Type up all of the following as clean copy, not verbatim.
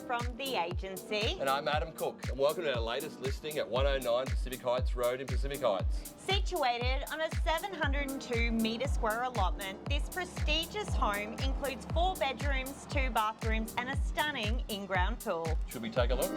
from The Agency. And I'm Adam Cook, and welcome to our latest listing at 109 Pacific Heights Road in Pacific Heights. Situated on a 702 metre square allotment, this prestigious home includes 4 bedrooms, 2 bathrooms and a stunning in-ground pool. Should we take a look?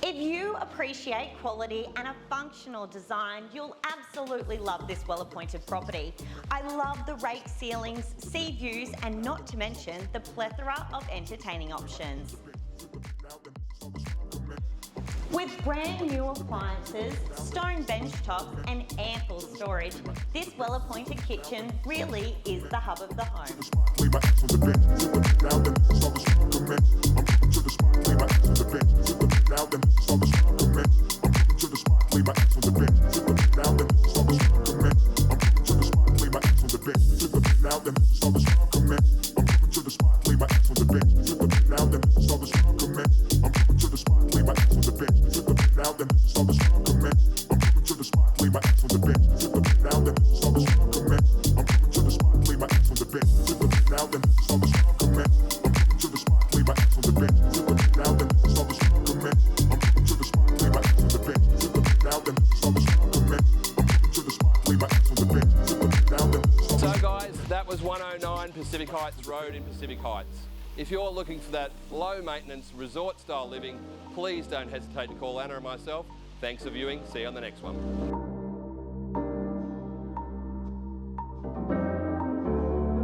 If you appreciate quality and a functional design, you'll absolutely love this well-appointed property. I love the raked ceilings, sea views, and not to mention the plethora of entertaining options. With brand new appliances, stone bench tops, and ample storage, this well-appointed kitchen really is the hub of the home. That was 109 Pacific Heights Road in Pacific Heights. If you're looking for that low maintenance resort style living, please don't hesitate to call Anna and myself. Thanks for viewing. See you on the next one.